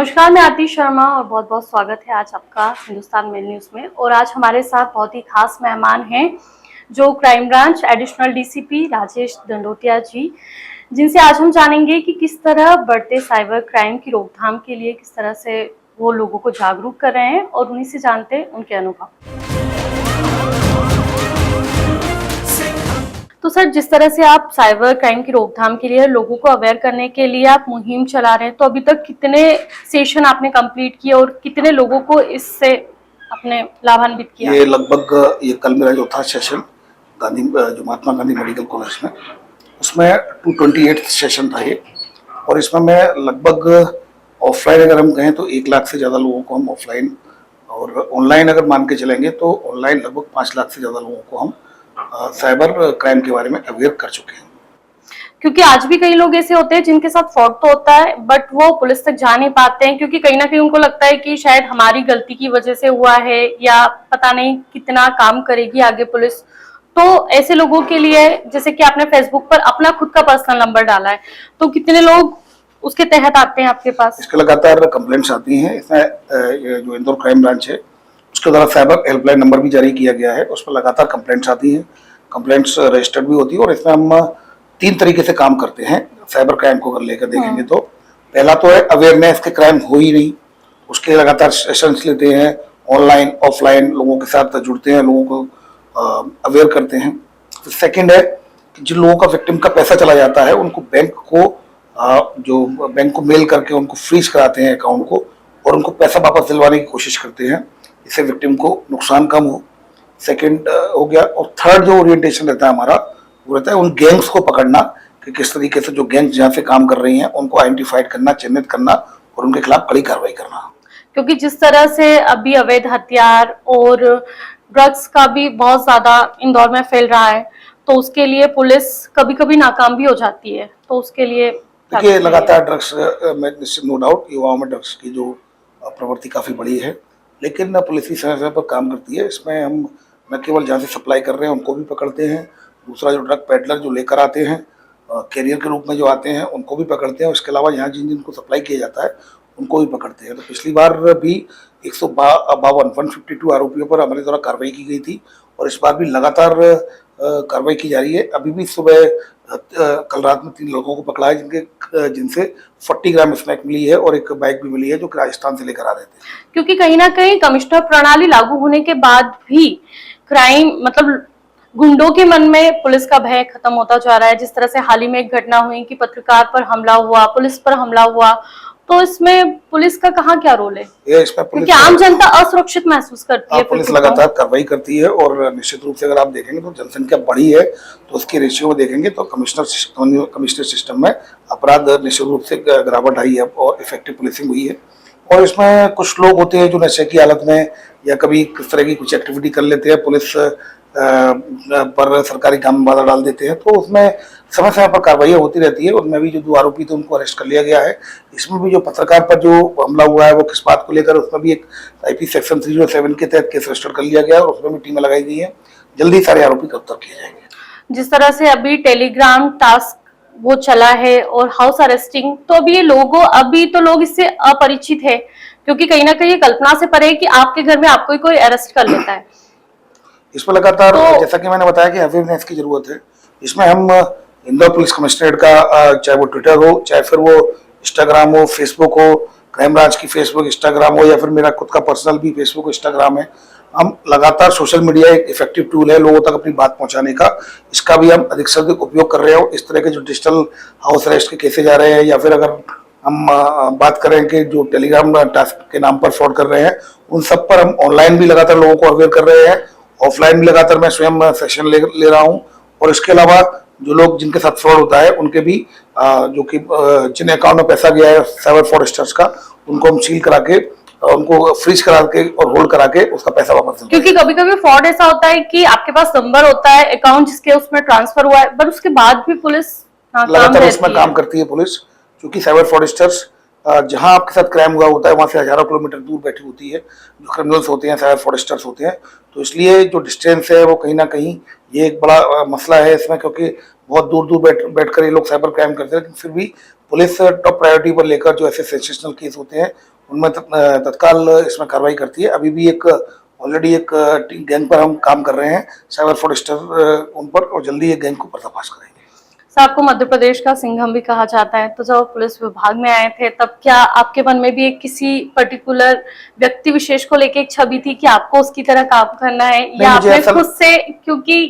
नमस्कार, मैं आरती शर्मा और बहुत बहुत स्वागत है आज आपका हिंदुस्तान मेल न्यूज़ में। और आज हमारे साथ बहुत ही खास मेहमान हैं जो crime branch additional DCP Rajesh Dandotiya ji, जिनसे आज हम जानेंगे कि किस तरह बढ़ते साइबर क्राइम की रोकथाम के लिए किस तरह से वो लोगों को जागरूक कर रहे हैं और उन्हीं से जानते हैं उनके अनुभव। तो सर, जिस तरह से आप साइबर क्राइम की रोकथाम के लिए लोगों को अवेयर करने के लिए आप मुहिम चला रहे हैं, तो अभी तक कितने सेशन आपने कंप्लीट किए और कितने लोगों को इससे अपने लाभान्वित किया? ये लगभग ये कल मेरा जो था सेशन गांधी जो महात्मा गांधी मेडिकल कॉलेज में, उसमें 228 सेशन था ये। और इसमें मैं लगभग ऑफलाइन अगर हम कहें तो 1 लाख से ज़्यादा लोगों को हम ऑफलाइन, और ऑनलाइन अगर मान के चलेंगे तो ऑनलाइन लगभग 5 लाख से ज़्यादा लोगों को हम साइबर क्राइम के बारे में अवेयर कर चुके हैं। क्योंकि आज भी कई लोग ऐसे होते हैं जिनके साथ फ्रॉड तो होता है बट वो पुलिस तक जा नहीं पाते हैं, क्योंकि कहीं ना कहीं उनको लगता है कि शायद हमारी गलती की वजह से हुआ है या पता नहीं कितना काम करेगी आगे पुलिस। तो ऐसे लोगों के लिए, जैसे कि आपने फेसबुक पर अपना खुद का पर्सनल नंबर डाला है, तो कितने लोग उसके तहत आते हैं आपके पास? इसके लगातार कंप्लेंट्स आती हैं। इसमें जो इंदौर क्राइम ब्रांच है उसके द्वारा साइबर हेल्पलाइन नंबर भी जारी किया गया है, उस पर लगातार कंप्लेंट्स आती हैं, कंप्लेंट्स रजिस्टर्ड भी होती है। और इसमें हम 3 तरीके से काम करते हैं साइबर क्राइम को अगर लेकर देखेंगे तो। पहला तो है अवेयरनेस के क्राइम हो ही नहीं, उसके लगातार सेशंस लेते हैं, ऑनलाइन ऑफलाइन लोगों के साथ जुड़ते हैं, लोगों को अवेयर करते हैं। तो सेकेंड है कि जिन लोगों का विक्टिम का पैसा चला जाता है उनको बैंक को मेल करके उनको फ्रीज कराते हैं अकाउंट को, और उनको पैसा वापस दिलवाने की कोशिश करते हैं, इससे विक्टिम को नुकसान कम हो। सेकंड हो गया। और थर्ड जो ओरिएंटेशन रहता है हमारा, वो रहता है उन गैंग्स को पकड़ना कि किस तरीके से जो गैंग्स जहाँ से काम कर रही हैं उनको आइडेंटिफाइड करना, चिन्हित करना और उनके खिलाफ कड़ी कार्रवाई करना। क्योंकि जिस तरह से अभी अवैध हथियार और ड्रग्स का भी बहुत ज्यादा इंदौर में फैल रहा है, तो उसके लिए पुलिस कभी कभी नाकाम भी हो जाती है, तो उसके लिए देखिए लगातार ड्रग्स में निश्चित नो डाउट युवाओं में ड्रग्स की जो प्रवृत्ति काफ़ी बड़ी है, लेकिन पुलिस भी समय समय पर काम करती है। इसमें हम न केवल जहाँ से सप्लाई कर रहे हैं उनको भी पकड़ते हैं, दूसरा जो ड्रग पेडलर जो लेकर आते हैं कैरियर के रूप में जो आते हैं उनको भी पकड़ते हैं। उसके अलावा यहाँ जिन जिनको सप्लाई किया जाता है उनको भी पकड़ते हैं। तो पिछली बार भी 152 आरोपियों पर हमारे द्वारा कार्रवाई की गई थी, और इस बार भी लगातार कार्रवाई की जा रही है। अभी भी सुबह कल रात में 3 लोगों को पकड़ा है जिनसे 40 ग्राम स्मैक मिली है और एक बाइक भी मिली है जो कि राजस्थान से लेकर आ रहे थे। क्योंकि कहीं ना कहीं कमिश्नर प्रणाली लागू होने के बाद भी क्राइम मतलब गुंडों के मन में पुलिस का भय खत्म होता जा रहा है। जिस तरह से हाल ही में एक घटना हुई कि पत्रकार पर हमला हुआ, पुलिस पर हमला हुआ, तो इसमें पुलिस का कहाँ क्या रोल है? क्योंकि आम जनता असुरक्षित महसूस करती है। पुलिस लगातार कार्रवाई करती है, और निश्चित रूप से अगर आप देखेंगे तो जनसंख्या बढ़ी है तो उसके रेशियो में देखेंगे तो कमिश्नर सिस्टम में अपराध निश्चित रूप से गिरावट आई है और इफेक्टिव पुलिसिंग हुई है। और इसमें कुछ लोग होते हैं जो नशे की हालत में या कभी किस तरह की कुछ एक्टिविटी कर लेते हैं, पुलिस पर सरकारी काम में बाधा डाल देते हैं, तो उसमें समय समय पर कार्रवाई होती रहती है। उनमें भी जो 2 आरोपी थे उनको अरेस्ट कर लिया गया है। इसमें भी जो पत्रकार पर जो हमला हुआ है वो किस बात को लेकर, उसमें भी एक आईपी सेक्शन 307 के तहत केस रजिस्टर कर लिया गया है और उसमें भी टीमें लगाई गई है। जल्दी सारे आरोपी गिरफ्तार किए जाएंगे। जिस तरह से अभी टेलीग्राम टास्क वो चला है और हाउस अरेस्टिंग, तो अभी तो लोग इससे अपरिचित है, क्योंकि कहीं ना कहीं कल्पना से परे कि आपके घर में आपको कोई अरेस्ट कर लेता है। इसमें लगातार जैसा कि मैंने बताया कि अवेयरनेस की जरूरत है। इसमें हम इंदौर पुलिस कमिश्नरेट का, चाहे वो ट्विटर हो, चाहे फिर वो इंस्टाग्राम हो, फेसबुक हो, क्राइम ब्रांच की फेसबुक इंस्टाग्राम हो, या फिर मेरा खुद का पर्सनल भी फेसबुक इंस्टाग्राम है, हम लगातार सोशल मीडिया एक इफेक्टिव टूल है लोगों तक अपनी बात पहुंचाने का, इसका भी हम अधिक से अधिक उपयोग कर रहे हो। इस तरह के जो डिजिटल हाउस अरेस्ट के केसेज आ रहे हैं, या फिर अगर हम बात करें कि जो टेलीग्राम टास्क के नाम पर फ्रॉड कर रहे हैं, उन सब पर हम ऑनलाइन भी लगातार लोगों को अवेयर कर रहे हैं, ऑफलाइन भी लगातार मैं स्वयं सेशन ले रहा हूं। और इसके अलावा जो लोग जिनके साथ फ्रॉड होता है उनके भी जो कि जिन अकाउंट में पैसा गया है साइबर फ्रॉडस्टर्स का, उनको हम सील करा के, उनको फ्रीज करा के और होल्ड करा के उसका पैसा वापस। क्योंकि कभी कभी फ्रॉड ऐसा होता है कि आपके पास नंबर होता है, अकाउंट जिसके उसमें ट्रांसफर हुआ है, पर उसके बाद भी पुलिस लगातार उसमें काम करती है पुलिस, क्योंकि साइबर फ्रॉडस्टर्स जहां आपके साथ क्राइम हुआ होता है वहां से हजारों किलोमीटर दूर बैठी होती है जो क्रिमिनल्स होते हैं, साइबर फ्रॉडस्टर्स होते हैं। तो इसलिए जो डिस्टेंस है वो कहीं ना कहीं ये एक बड़ा मसला है इसमें, क्योंकि बहुत दूर दूर बैठकर ये लोग साइबर क्राइम करते हैं, लेकिन फिर भी पुलिस टॉप प्रायोरिटी पर लेकर जो ऐसे सेंसेशनल केस होते हैं उनमें तत्काल इसमें कार्रवाई करती है। अभी भी एक ऑलरेडी एक गैंग पर हम काम कर रहे हैं, साइबर फ्रॉडस्टर उन पर, और जल्दी एक गैंग को पर्दाफाश करेंगे। सर, आपको मध्य प्रदेश का सिंघम भी कहा जाता है, तो जब पुलिस विभाग में आए थे तब क्या आपके मन में भी एक किसी पर्टिकुलर व्यक्ति विशेष को लेके एक छवि थी कि आपको उसकी तरह काम करना है, या आपने खुद से, क्योंकि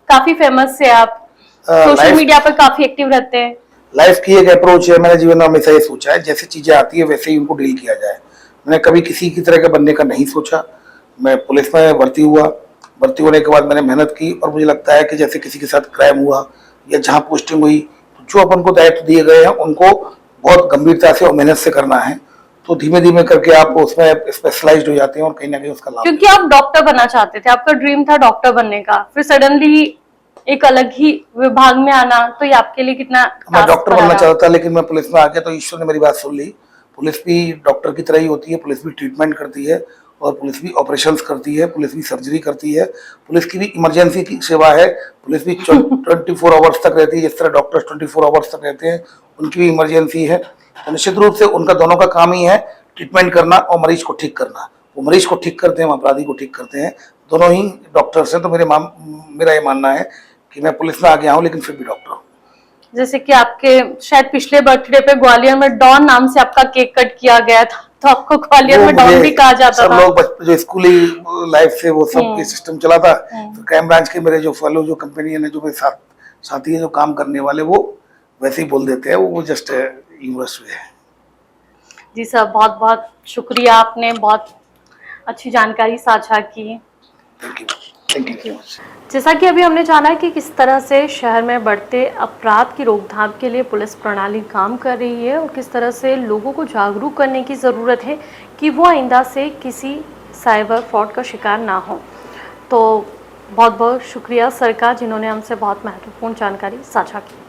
काफी फेमस है आप, सोशल मीडिया पर काफी एक्टिव रहते हैं? लाइफ की एक अप्रोच है, मैंने जीवन में हमेशा ये सोचा है जैसे चीजें आती है वैसे ही उनको डील किया जाए। मैंने कभी किसी की तरह के बनने का नहीं सोचा। मैं पुलिस में भर्ती हुआ, भर्ती होने के बाद मैंने मेहनत की, और मुझे लगता है कि जैसे किसी के साथ क्राइम हुआ या जहाँ पोस्टिंग हुई, तो जो अपन को दायित्व दिए गए हैं उनको बहुत गंभीरता से और मेहनत से करना है। तो धीमे धीमे करके आप उसमें स्पेशलाइज्ड हो जाते हैं और कहीं ना कहीं उसका लाभ। क्योंकि आप डॉक्टर बनना चाहते थे, आपका ड्रीम था डॉक्टर बनने का, फिर सडनली एक अलग ही विभाग में आना, तो ये आपके लिए कितना? मैं डॉक्टर बनना चाहता था, लेकिन मैं पुलिस में आ गया तो ईश्वर ने मेरी बात सुन ली। पुलिस भी डॉक्टर की तरह ही होती है, पुलिस भी ट्रीटमेंट करती है, और पुलिस भी ऑपरेशंस करती है, पुलिस भी सर्जरी करती है, पुलिस की भी इमरजेंसी की सेवा है, पुलिस भी 24 आवर्स तक रहती है। जिस तरह डॉक्टर्स 24 आवर्स तक रहते हैं, उनकी भी इमरजेंसी है। तो निश्चित रूप से उनका दोनों का काम ही है ट्रीटमेंट करना और मरीज को ठीक करना। वो मरीज को ठीक करते हैं, अपराधी को ठीक करते हैं, दोनों ही डॉक्टर्स हैं। तो मेरा ये मानना है कि मैं पुलिस में आ गया हूँ लेकिन फिर भी डॉक्टर हूँ। जैसे कि आपके शायद पिछले बर्थडे पे ग्वालियर में डॉन नाम से आपका केक कट किया गया था, तो आपको ग्वालियर में डॉन भी कहा जाता सब था। लोग जो स्कूली लाइफ से वो सब सिस्टम चला था। तो क्राइम ब्रांच के मेरे जो फॉलो जो कंपेनियन है, जो मेरे साथी है, जो काम करने वाले, वो वैसे ही बोल देते हैं, वो जस्ट ह्यूमरस वे है। जी सर, बहुत बहुत शुक्रिया, आपने बहुत अच्छी जानकारी साझा की। Thank you. जैसा कि अभी हमने जाना है कि किस तरह से शहर में बढ़ते अपराध की रोकथाम के लिए पुलिस प्रणाली काम कर रही है, और किस तरह से लोगों को जागरूक करने की ज़रूरत है कि वो आइंदा से किसी साइबर फ्रॉड का शिकार ना हो। तो बहुत बहुत शुक्रिया सर का, जिन्होंने हमसे बहुत महत्वपूर्ण जानकारी साझा की।